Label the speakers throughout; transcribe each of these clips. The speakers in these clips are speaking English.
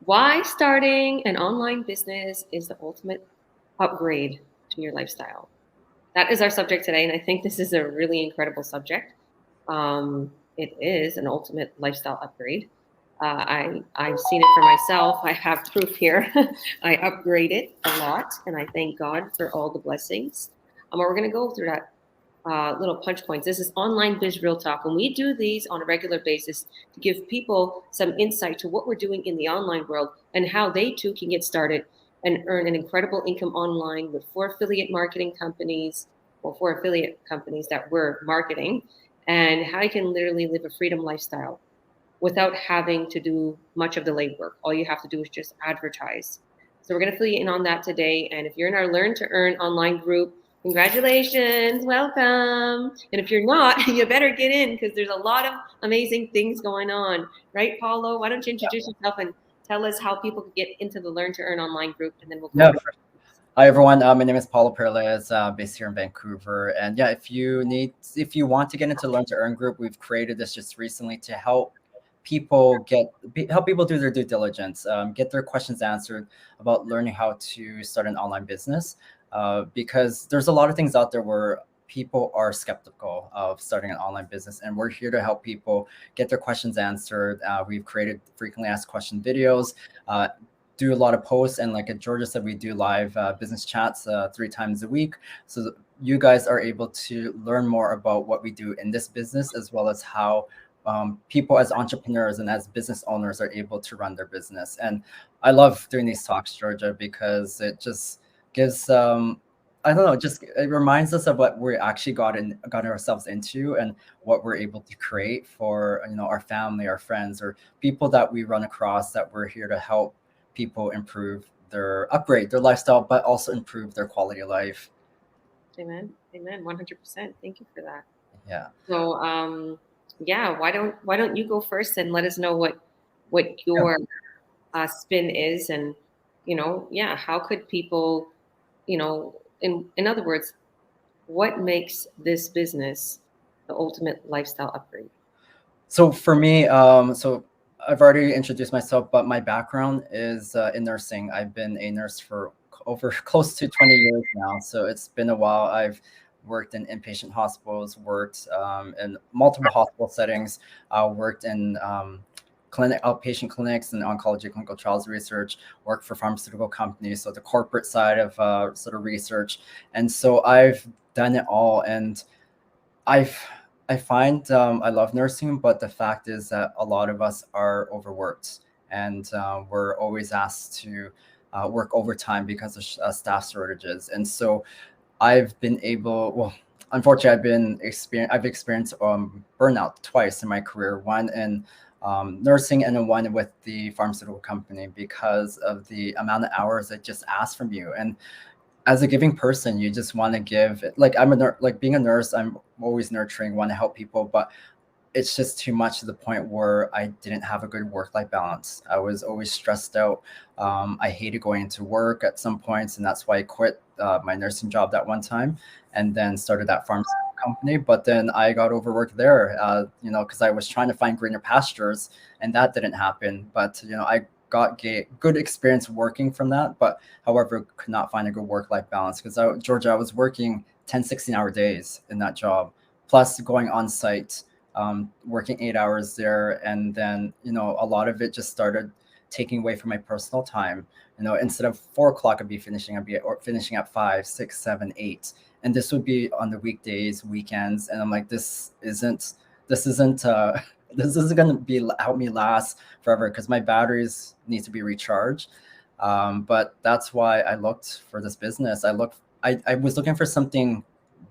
Speaker 1: Why starting an online business is the ultimate upgrade to your lifestyle. That is our subject today, and I think this is a really incredible subject. It is an ultimate lifestyle upgrade. I've seen it for myself. I have proof here. I upgraded a lot, and I thank God for all the blessings. We're going to go through that little punch points. This is online biz real talk, and we do these on a regular basis to give people some insight to what we're doing in the online world and how they too can get started and earn an incredible income online with four affiliate marketing companies or four affiliate companies that we're marketing, and how you can literally live a freedom lifestyle without having to do much of the legwork. All you have to do is just advertise. So we're going to fill you in on that today. And if you're in our Learn to Earn online group, congratulations, welcome. And if you're not, you better get in because there's a lot of amazing things going on. Right, Paulo? Why don't you introduce yourself and tell us how people can get into the Learn to Earn online group, and then we'll go
Speaker 2: Yeah.
Speaker 1: over.
Speaker 2: Hi everyone. My name is Paulo Perez, based here in Vancouver. And yeah, if you want to get into Learn to Earn group, we've created this just recently to help people do their due diligence, get their questions answered about learning how to start an online business. Because there's a lot of things out there where people are skeptical of starting an online business, and we're here to help people get their questions answered. We've created frequently asked question videos. Do a lot of posts, and like Georgia said, we do live business chats 3 times a week, so you guys are able to learn more about what we do in this business, as well as how people as entrepreneurs and as business owners are able to run their business. And I love doing these talks, Georgia, because it just gives I don't know, just it reminds us of what we actually got ourselves into, and what we're able to create for our family, our friends, or people that we run across, that we're here to help people upgrade their lifestyle, but also improve their quality of life.
Speaker 1: Amen. Amen. 100%. Thank you for that.
Speaker 2: Yeah.
Speaker 1: So, yeah, why don't you go first and let us know what your spin is, and yeah, how could people, in other words, what makes this business the ultimate lifestyle upgrade?
Speaker 2: So for me, so I've already introduced myself, but my background is in nursing. I've been a nurse for over close to 20 years now. So it's been a while. I've worked in inpatient hospitals, worked in multiple hospital settings, worked in outpatient clinics and oncology clinical trials research, worked for pharmaceutical companies, so the corporate side of sort of research. And so I've done it all. And I've I find I love nursing, but the fact is that a lot of us are overworked, and we're always asked to work overtime because of staff shortages. And so well, unfortunately, I've experienced burnout twice in my career. One in nursing, and then one with the pharmaceutical company, because of the amount of hours they just ask from you. And as a giving person, you just want to give. Like like being a nurse, I'm always nurturing, want to help people, but it's just too much, to the point where I didn't have a good work-life balance. I was always stressed out. I hated going into work at some points, and that's why I quit my nursing job that one time, and then started that pharmaceutical company. But then I got overworked there, because I was trying to find greener pastures, and that didn't happen. But I got good experience working from that, but however, could not find a good work-life balance, because Georgia, I was working 10, 16-hour days in that job, plus going on site, working 8 hours there. And then, a lot of it just started taking away from my personal time. Instead of 4 o'clock, I'd be finishing at 5, 6, 7, 8. And this would be on the weekdays, weekends. And I'm like, this isn't, this isn't going to help me last forever, because my batteries need to be recharged. But that's why I looked for this business. I was looking for something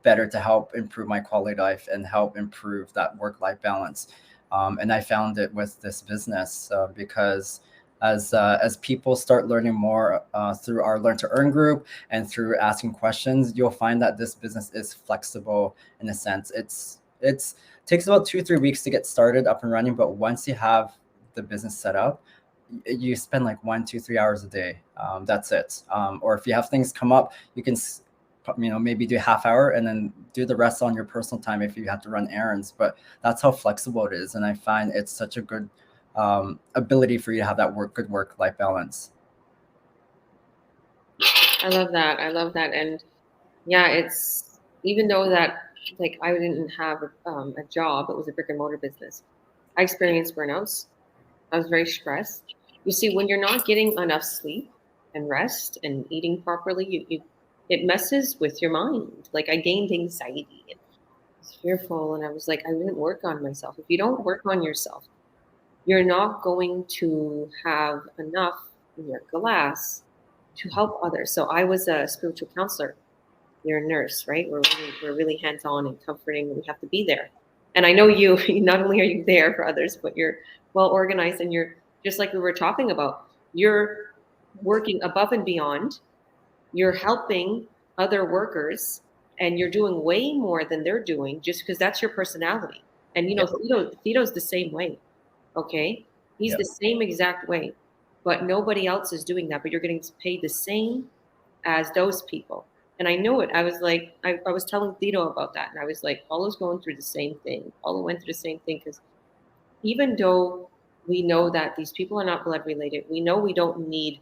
Speaker 2: better to help improve my quality of life and help improve that work-life balance. And I found it with this business, because as people start learning more through our Learn to Earn group and through asking questions, you'll find that this business is flexible in a sense. It's takes about 2-3 weeks to get started up and running, but once you have the business set up, you spend like 1, 2, 3 hours a day. That's it. Or if you have things come up, you can maybe do a half hour and then do the rest on your personal time if you have to run errands. But that's how flexible it is, and I find it's such a good ability for you to have that good work life balance.
Speaker 1: I love that. I love that. And yeah, it's even though that like I didn't have a job, it was a brick and mortar business. I experienced burnouts. I was very stressed. You see, when you're not getting enough sleep and rest and eating properly, you it messes with your mind. Like I gained anxiety and I was fearful, and I was like, I didn't work on myself. If you don't work on yourself, you're not going to have enough in your glass to help others. So I was a spiritual counselor. You're a nurse, right? We're really hands on and comforting, and we have to be there. And I know you. Not only are you there for others, but you're well organized, and you're just like we were talking about. You're working above and beyond. You're helping other workers, and you're doing way more than they're doing, just because that's your personality. And
Speaker 2: Yep.
Speaker 1: Theo's the same way. Okay, he's
Speaker 2: Yep.
Speaker 1: the same exact way, but nobody else is doing that. But you're getting paid the same as those people. And I knew it. I was like, I was telling Tito about that. And I was like, Paulo's going through the same thing. Paulo went through the same thing because even though we know that these people are not blood related, we know we don't need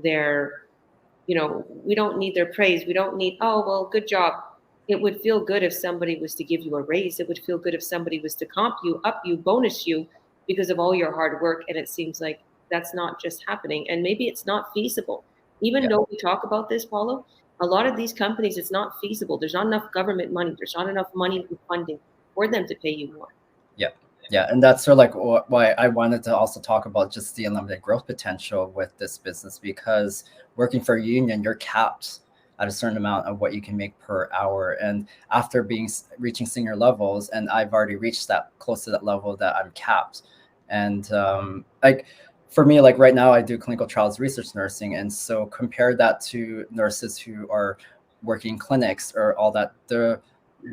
Speaker 1: their, we don't need their praise. We don't need, oh, well, good job. It would feel good if somebody was to give you a raise. It would feel good if somebody was to comp you, up you, bonus you because of all your hard work. And it seems like that's not just happening. And maybe it's not feasible. Even
Speaker 2: Yeah.
Speaker 1: though we talk about this, Paulo, a lot of these companies, it's not feasible. There's not enough government money. There's not enough money and funding for them to pay you more.
Speaker 2: Yeah. Yeah. And that's sort of like why I wanted to also talk about just the unlimited growth potential with this business, because working for a union, you're capped at a certain amount of what you can make per hour. And after reaching senior levels, and I've already reached that close to that level that I'm capped. And like for me, like right now, I do clinical trials research nursing. And so compare that to nurses who are working clinics or all that,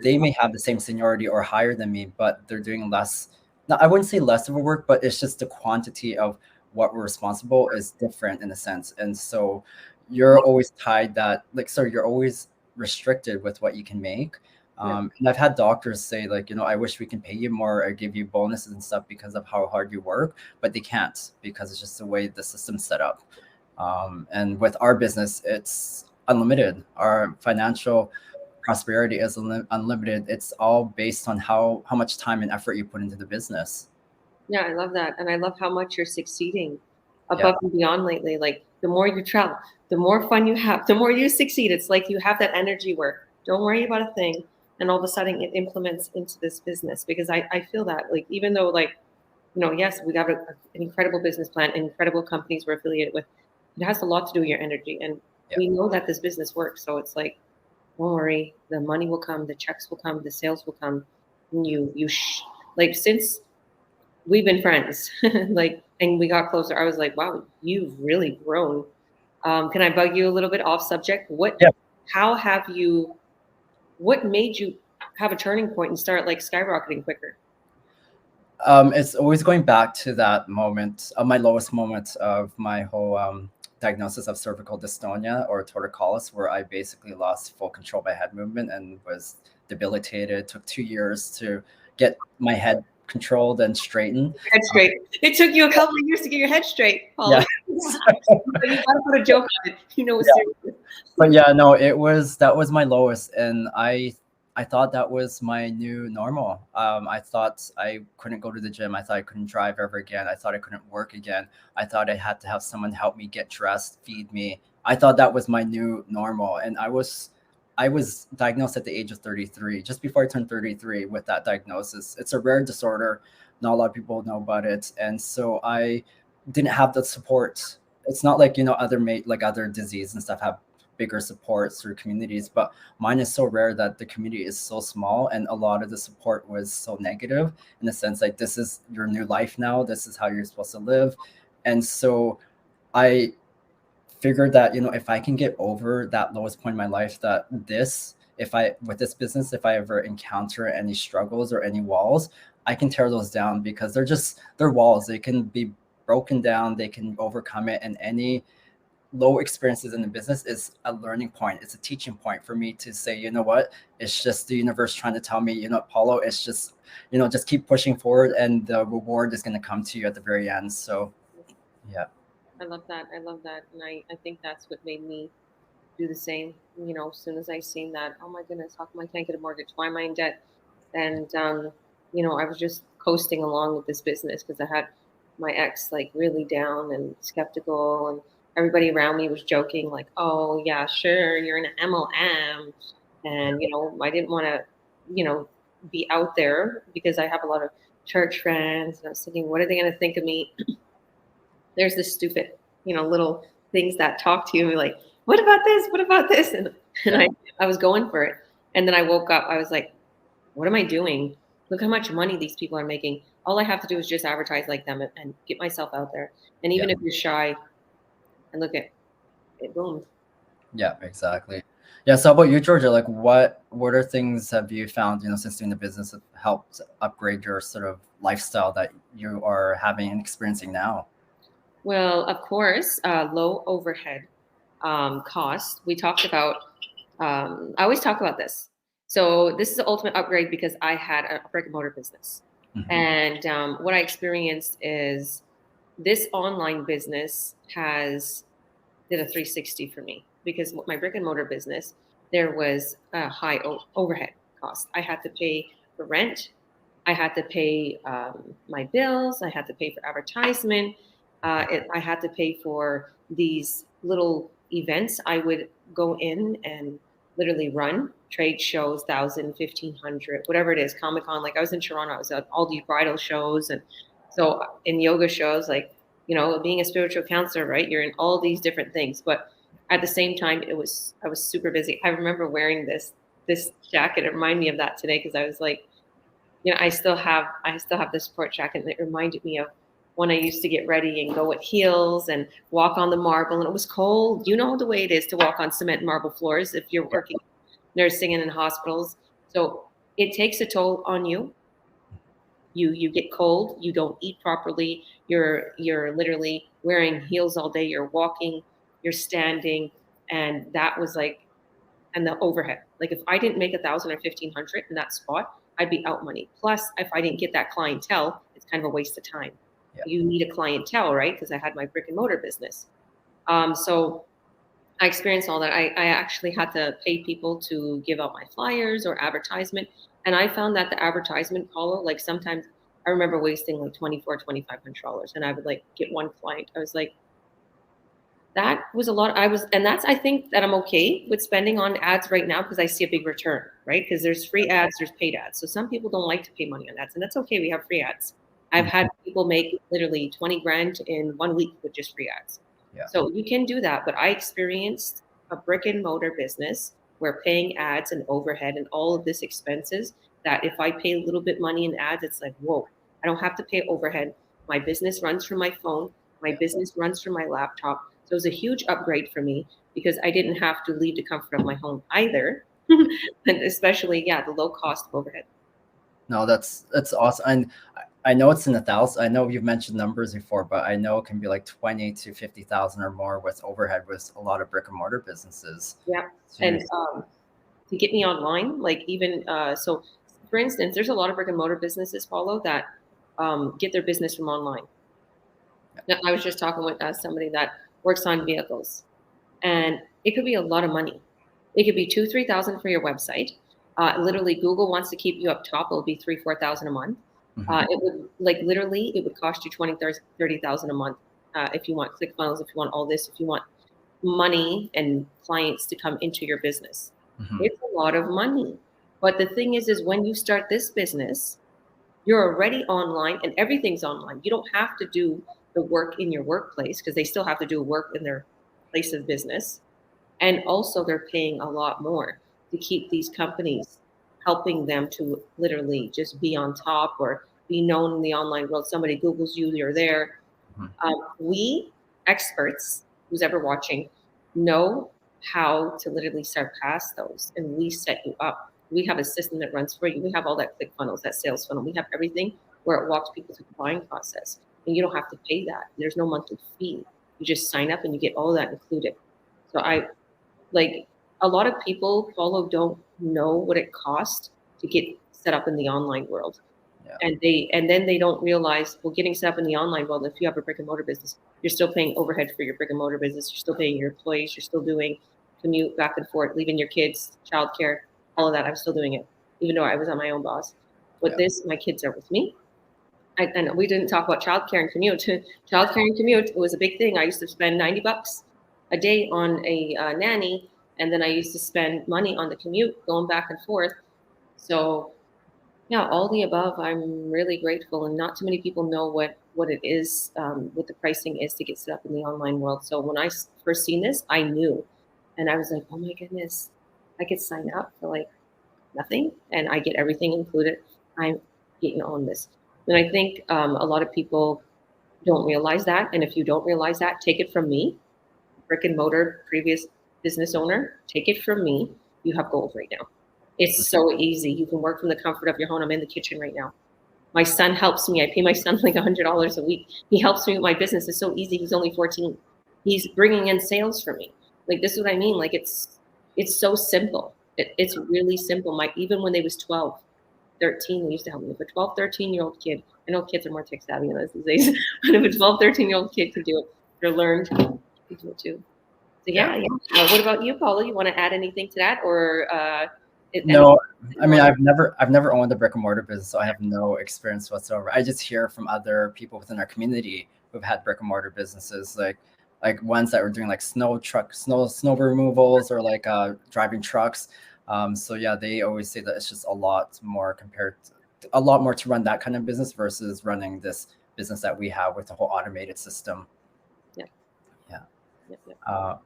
Speaker 2: they may have the same seniority or higher than me, but they're doing less. Now, I wouldn't say less of a work, but it's just the quantity of what we're responsible is different in a sense. And so you're always tied that, like, so you're always restricted with what you can make.
Speaker 1: Yeah.
Speaker 2: And I've had doctors say, like, I wish we can pay you more or give you bonuses and stuff because of how hard you work, but they can't because it's just the way the system's set up. And with our business, it's unlimited. Our financial prosperity is unlimited. It's all based on how much time and effort you put into the business.
Speaker 1: Yeah, I love that. And I love how much you're succeeding
Speaker 2: Yeah.
Speaker 1: above and beyond lately. Like the more you travel, the more fun you have, the more you succeed. It's like you have that energy where don't worry about a thing. And all of a sudden it implements into this business because I feel that like, even though like, yes, we got an incredible business plan, incredible companies we're affiliated with. It has a lot to do with your energy. And
Speaker 2: Yeah.
Speaker 1: we know that this business works. So it's like, don't worry, the money will come, the checks will come, the sales will come. And like since we've been friends, like, and we got closer. I was like, wow, you've really grown. Can I bug you a little bit off subject?
Speaker 2: Yeah.
Speaker 1: How have you, what made you have a turning point and start like skyrocketing quicker?
Speaker 2: It's always going back to that moment, my lowest moment of my whole diagnosis of cervical dystonia or torticollis, where I basically lost full control of my head movement and was debilitated. It took 2 years to get my head controlled and straightened.
Speaker 1: Head straight. It took you a couple of years to get your head straight, Paul.
Speaker 2: Yeah.
Speaker 1: You gotta put a joke on it. It's
Speaker 2: Yeah.
Speaker 1: serious.
Speaker 2: But yeah, no, that was my lowest, and I thought that was my new normal. I thought I couldn't go to the gym. I thought I couldn't drive ever again. I thought I couldn't work again. I thought I had to have someone help me get dressed, feed me. I thought that was my new normal, and I was diagnosed at the age of 33, just before I turned 33 with that diagnosis. It's a rare disorder. Not a lot of people know about it, and so I didn't have the support. It's not like other disease and stuff have bigger support through communities, but mine is so rare that the community is so small, and a lot of the support was so negative in the sense like, this is your new life now, this is how you're supposed to live. And so I figured that if I can get over that lowest point in my life, that if I with this business, if I ever encounter any struggles or any walls, I can tear those down, because they're walls. They can be broken down, they can overcome it, and low experiences in the business is a learning point. It's a teaching point for me to say, you know what, it's just the universe trying to tell me, you know, Paulo, it's just, you know, just keep pushing forward and the reward is going to come to you at the very end. So yeah.
Speaker 1: I love that. I love that. And I think that's what made me do the same. You know, as soon as I seen that, oh my goodness, how come I can't get a mortgage? Why am I in debt? And you know, I was just coasting along with this business because I had my ex like really down and skeptical, and everybody around me was joking like, "Oh yeah, sure, you're in an MLM," and you know, I didn't want to, you know, be out there because I have a lot of church friends, and I was thinking, what are they going to think of me? There's this stupid, you know, little things that talk to you like, what about this? What about this? And
Speaker 2: Yeah.
Speaker 1: I was going for it. And then I woke up, I was like, what am I doing? Look how much money these people are making. All I have to do is just advertise like them and get myself out there. And
Speaker 2: Yeah.
Speaker 1: even if you're shy, and look at it boomed.
Speaker 2: Yeah, exactly. Yeah. So how about you, Georgia? Like what are things have you found, you know, since doing the business that helped upgrade your sort of lifestyle that you are having and experiencing now?
Speaker 1: Well, of course, low overhead cost. We talked about, I always talk about this. So this is the ultimate upgrade because I had a brick and mortar business.
Speaker 2: Hmm.
Speaker 1: And what I experienced is this online business has did a 360 for me because my brick and mortar business, there was a high overhead cost. I had to pay for rent. I had to pay my bills. I had to pay for advertisement. I had to pay for these little events. I would go in and literally run trade shows, 1,000, 1,500, whatever it is, Comic Con. Like I was in Toronto, I was at all these bridal shows. And so in yoga shows, like, you know, being a spiritual counselor, right? You're in all these different things. But at the same time, I was super busy. I remember wearing this jacket. It reminded me of that today because I was like, you know, I still have this sport jacket, and it reminded me of when I used to get ready and go with heels and walk on the marble, and it was cold. You know the way it is to walk on cement and marble floors if you're
Speaker 2: Yeah.
Speaker 1: working nursing and in hospitals. So it takes a toll on you. You get cold. You don't eat properly. You're literally wearing heels all day. You're walking. You're standing, and that was like and the overhead. Like if I didn't make 1,000 or 1,500 in that spot, I'd be out money. Plus, if I didn't get that clientele, it's kind of a waste of time.
Speaker 2: Yeah.
Speaker 1: You need a clientele, right? Because I had my brick and mortar business. So I experienced all that. I actually had to pay people to give out my flyers or advertisement. And I found that the advertisement column, like sometimes I remember wasting like $2,400, $2,500. And I would like get one client. I was like, that was a lot. And that's, I think that I'm okay with spending on ads right now because I see a big return, right? Because there's free ads, there's paid ads. So some people don't like to pay money on ads, and that's okay. We have free ads. I've had people make literally 20 grand in 1 week with just free ads.
Speaker 2: Yeah.
Speaker 1: So you can do that. But I experienced a brick and mortar business where paying ads and overhead and all of this expenses that if I pay a little bit money in ads, it's like, whoa, I don't have to pay overhead. My business runs from my phone. My
Speaker 2: Yeah.
Speaker 1: business runs from my laptop. So it was a huge upgrade for me because I didn't have to leave the comfort of my home either. And especially, yeah, the low cost of overhead.
Speaker 2: No, that's awesome. And I know it's in the thousands. I know you've mentioned numbers before, but I know it can be like 20 to 50,000 or more with overhead with a lot of brick and mortar businesses.
Speaker 1: Yeah. And
Speaker 2: Jeez.
Speaker 1: to get me online, like even so, for instance, there's a lot of brick and mortar businesses follow that get their business from online. Now, I was just talking with somebody that works on vehicles, and it could be a lot of money. It could be 2, 3,000 for your website. Literally, Google wants to keep you up top. It'll be 3, 4,000 a month.
Speaker 2: Mhm.
Speaker 1: It would like literally, it would cost you 20, 30,000 a month if you want ClickFunnels, if you want all this, if you want money and clients to come into your business.
Speaker 2: Mhm.
Speaker 1: It's a lot of money. But the thing is when you start this business, you're already online and everything's online. You don't have to do the work in your workplace because they still have to do work in their place of business. And also, they're paying a lot more to keep these companies helping them to literally just be on top or be known in the online world. Somebody Googles you, you're there.
Speaker 2: Mhm.
Speaker 1: We experts, who's ever watching, know how to literally surpass those, and we set you up. We have a system that runs for you. We have all that click funnels, that sales funnel. We have everything where it walks people through the buying process, and you don't have to pay that. There's no monthly fee. You just sign up and you get all of that included. So I like a lot of people, Paulo, don't know what it costs to get set up in the online world.
Speaker 2: Yeah.
Speaker 1: And then they don't realize, well, getting set up in the online world, if you have a brick and mortar business, you're still paying overhead for your brick and mortar business. You're still paying your employees. You're still doing commute back and forth, leaving your kids, childcare, all of that. I'm still doing it, even though I was on my own boss. With
Speaker 2: Yeah.
Speaker 1: this, my kids are with me. And we didn't talk about childcare and commute. Childcare and commute was a big thing. I used to spend $90 a day on a nanny, and then I used to spend money on the commute going back and forth. So yeah, all the above. I'm really grateful, and not too many people know what it is, what the pricing is to get set up in the online world. So when I first seen this, I knew, and I was like, oh my goodness, I could sign up for like nothing, and I get everything included. I'm getting on this, and I think a lot of people don't realize that. And if you don't realize that, take it from me, brick and mortar previous business owner. Take it from me. You have gold right now. It's so easy. You can work from the comfort of your home. I'm in the kitchen right now. My son helps me. I pay my son like $100 a week. He helps me with my business. It's so easy. He's only 14. He's bringing in sales for me. Like, this is what I mean. Like, it's so simple. It's really simple. Even when they was 12, 13, they used to help me. If a 12, 13-year-old kid, I know kids are more tech savvy than us these days, but if a 12, 13-year-old kid can do it, they're learned, you can do it too. So yeah. What about you, Paula? You want to add anything to that, or
Speaker 2: No, I mean, I've never owned a brick and mortar business, so I have no experience whatsoever. I just hear from other people within our community who've had brick and mortar businesses, like ones that were doing like snow removals, or like driving trucks. So yeah, they always say that it's just a lot more to run that kind of business versus running this business that we have with the whole automated system.
Speaker 1: Yeah.
Speaker 2: Yeah.
Speaker 1: Yep.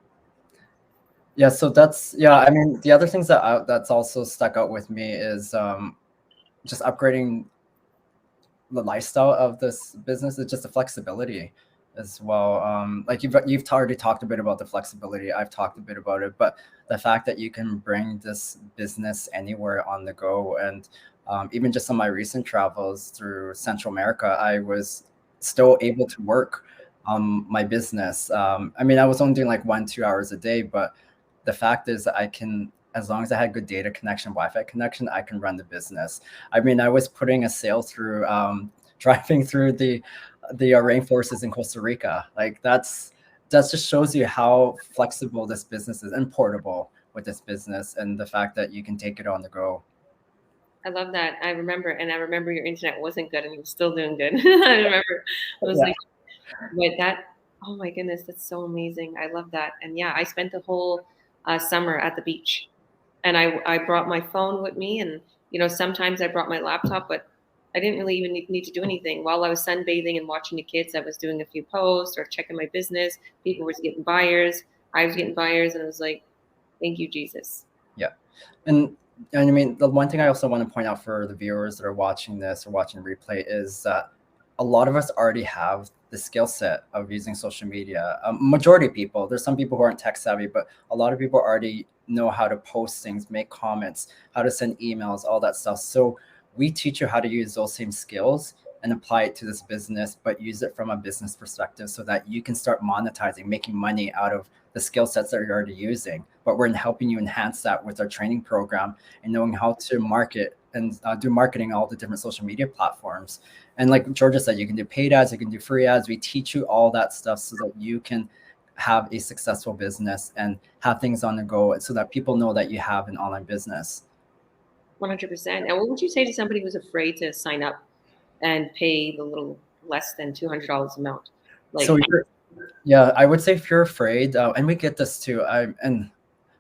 Speaker 2: Yeah, so I mean, the other things that's also stuck out with me is just upgrading the lifestyle of this business. Is just the flexibility as well. Like you've already talked a bit about the flexibility. I've talked a bit about it, but the fact that you can bring this business anywhere on the go, and even just on my recent travels through Central America, I was still able to work my business. I mean, I was only doing like 1-2 hours a day, but the fact is that I can, as long as I had good data connection, Wi-Fi connection, I can run the business. I mean, I was putting a sale through driving through the rainforests in Costa Rica. Like that just shows you how flexible this business is and portable with this business, and the fact that you can take it on the go.
Speaker 1: I love that. I remember your internet wasn't good, and you were still doing good. I remember. I was like, but that. Oh my goodness, that's so amazing. I love that. And yeah, I spent the whole summer at the beach, and I brought my phone with me, and sometimes I brought my laptop, but I didn't really even need to do anything. While I was sunbathing and watching the kids, I was doing a few posts or checking my business. People were getting buyers. I was getting buyers, and I was like, thank you, Jesus.
Speaker 2: Yeah. And I mean, the one thing I also want to point out for the viewers that are watching this or watching the replay is that a lot of us already have the skill set of using social media. Majority of people, there's some people who aren't tech savvy, but a lot of people already know how to post things, make comments, how to send emails, all that stuff. So we teach you how to use those same skills and apply it to this business, but use it from a business perspective so that you can start monetizing, making money out of the skill sets that you're already using. But we're helping you enhance that with our training program and knowing how to market and do marketing on all the different social media platforms. And like Georgia said, you can do paid ads, you can do free ads. We teach you all that stuff so that you can have a successful business and have things on the go so that people know that you have an online business.
Speaker 1: 100%. And what would you say to somebody who's afraid to sign up and pay the little less than $200 amount? Like,
Speaker 2: so yeah, I would say if you're afraid, and we get this too.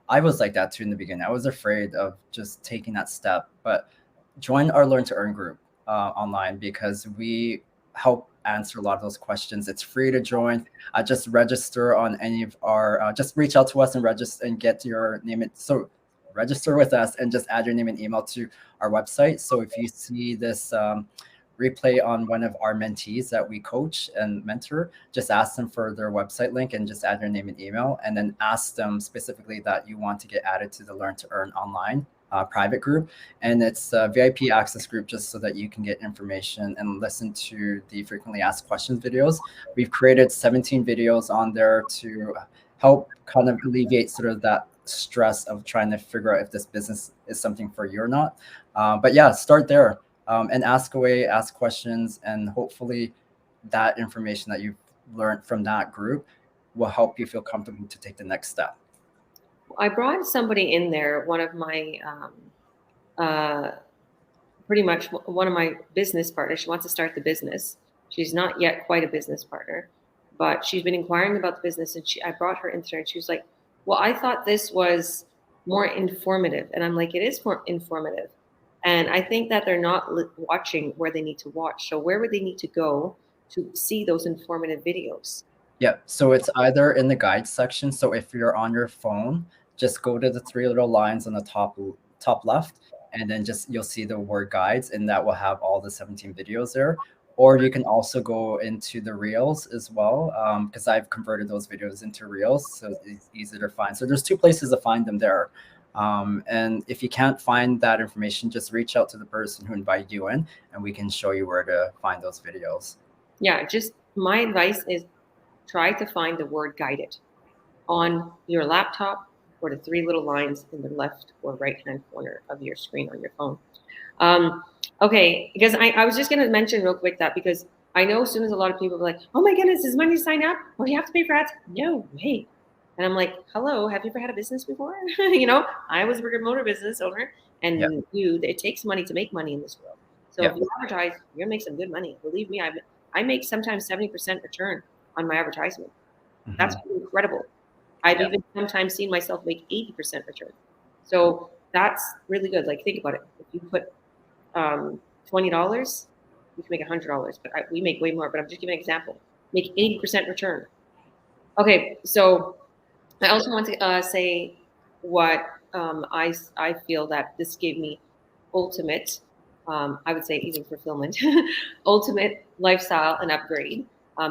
Speaker 2: I was like that too in the beginning. I was afraid of just taking that step, but join our Learn to Earn group online, because we help answer a lot of those questions. It's free to join. Just register on any of our, just reach out to us and register and get your name. So register with us and just add your name and email to our website. So if you see this replay on one of our mentees that we coach and mentor, just ask them for their website link and just add your name and email, and then ask them specifically that you want to get added to the Learn to Earn online private group, and it's a VIP access group just so that you can get information and listen to the frequently asked questions videos. We've created 17 videos on there to help kind of alleviate sort of that stress of trying to figure out if this business is something for you or not. But yeah, start there, and ask away, ask questions, and hopefully that information that you've learned from that group will help you feel comfortable to take the next step.
Speaker 1: I brought somebody in there, one of my uh, pretty much one of my business partners. She wants to start the business. She's not yet quite a business partner, but she's been inquiring about the business, and I brought her in there, and she was like, well, I thought this was more informative. And I'm like, it is more informative. And I think that they're not watching where they need to watch. So where would they need to go to see those informative videos?
Speaker 2: Yeah, so it's either in the guide section. So if you're on your phone, just go to the three little lines on the top left, and then just you'll see the word guides, and that will have all the 17 videos there. Or you can also go into the reels as well, because I've converted those videos into reels, so it's easy to find. So there's two places to find them there. And if you can't find that information, just reach out to the person who invited you in, and we can show you where to find those videos.
Speaker 1: Yeah, just my advice is try to find the word guided on your laptop or the three little lines in the left or right hand corner of your screen on your phone. Okay, because I was just going to mention real quick that because I know as soon as a lot of people are like, oh my goodness, is money to sign up? Or do you have to pay for ads? No way. And I'm like, hello, have you ever had a business before? I was a brick and mortar business owner, and it takes money to make money in this world. So if you advertise, you're going to make some good money. Believe me, I make sometimes 70% return on my advertisement. Mm-hmm. That's incredible. I've even sometimes seen myself make 80% return. So that's really good. Like, think about it. If you put $20, you can make $100, but we make way more. But I'm just giving an example. Make 80% return. Okay, so I also want to say what I feel that this gave me ultimate, I would say even fulfillment, ultimate lifestyle and upgrade.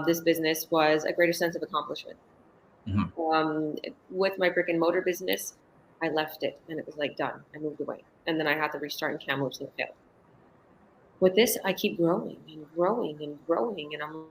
Speaker 1: This business was a greater sense of accomplishment. Mm-hmm. With my brick and mortar business, I left it and it was like done. I moved away, and then I had to restart in Kamloops and it failed. With this, I keep growing and growing and growing, and I'm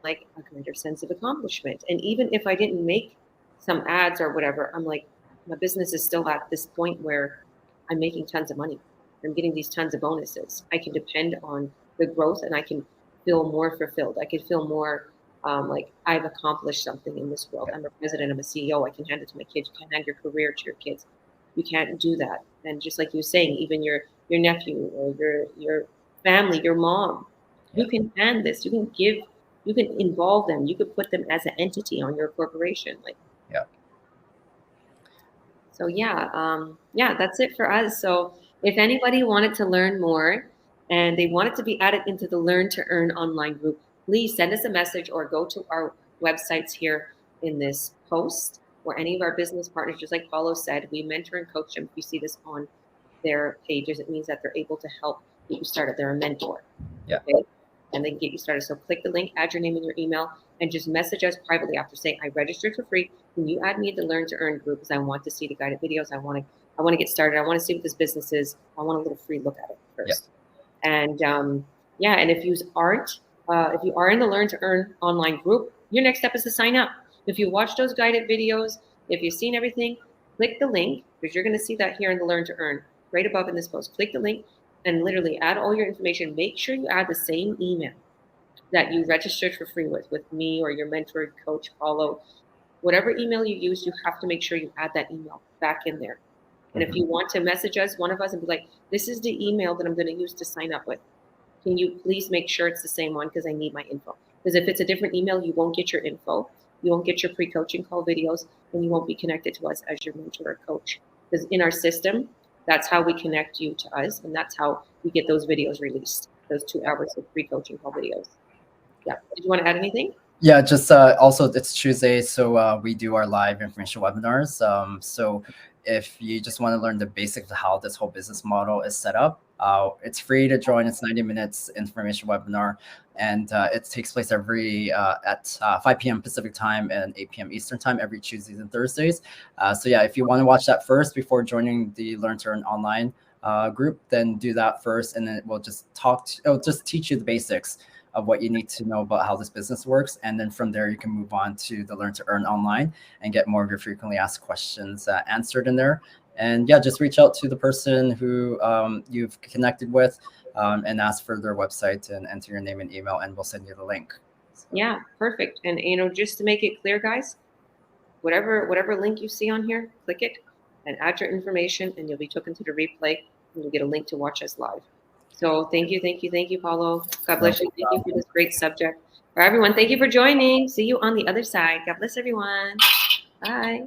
Speaker 1: like a greater sense of accomplishment. And even if I didn't make some ads or whatever, I'm like, my business is still at this point where I'm making tons of money. I'm getting these tons of bonuses. I can depend on the growth, and I can feel more fulfilled. I can feel more like I've accomplished something in this world. I'm a president, I'm a CEO. I can hand it to my kids. You can't hand your career to your kids. You can't do that. And just like you were saying, even your nephew or your family, your mom, you can hand this. You can give. You can involve them. You could put them as an entity on your corporation. So that's it for us. So if anybody wanted to learn more and they wanted to be added into the Learn to Earn online group, please send us a message or go to our websites here in this post, or any of our business partners. Just like Paulo said, we mentor and coach them. If you see this on their pages, it means that they're able to help get you started. They're a mentor.
Speaker 2: Yeah.
Speaker 1: Okay? And they can get you started. So click the link, add your name and your email, and just message us privately after saying, I registered for free. Can you add me to the Learn to Earn group? Because I want to see the guided videos. I want to get started. I want to see what this business is. I want a little free look at it first. Yeah. And and if you are in the Learn to Earn online group, your next step is to sign up. If you watch those guided videos, if you've seen everything, click the link, because you're going to see that here in the Learn to Earn, right above in this post. Click the link and literally add all your information. Make sure you add the same email that you registered for free with me or your mentor, coach, Paulo. Whatever email you use, you have to make sure you add that email back in there. And if you want to message us, one of us, and be like, this is the email that I'm going to use to sign up with. Can you please make sure it's the same one, because I need my info. Because if it's a different email, you won't get your info. You won't get your pre-coaching call videos, and you won't be connected to us as your mentor or coach. Because in our system, that's how we connect you to us, and that's how we get those videos released, those 2 hours of pre-coaching call videos. Yeah. Did you want to add anything?
Speaker 2: Yeah, just also it's Tuesday, so we do our live information webinars. So if you just want to learn the basics of how this whole business model is set up, it's free to join. It's 90 minutes information webinar. And it takes place every at 5 p.m. Pacific time and 8 p.m. Eastern time every Tuesdays and Thursdays. So yeah, if you want to watch that first before joining the Learn to Earn online group, then do that first, and then it will just it'll just teach you the basics of what you need to know about how this business works. And then from there, you can move on to the Learn to Earn online and get more of your frequently asked questions answered in there. And yeah, just reach out to the person who you've connected with and ask for their website and enter your name and email, and we'll send you the link.
Speaker 1: Yeah, perfect. And just to make it clear, guys, whatever link you see on here, click it and add your information, and you'll be taken to the replay, and you'll get a link to watch us live. So thank you, Paulo. God bless you. Thank you for this great subject. For everyone, thank you for joining. See you on the other side. God bless everyone. Bye.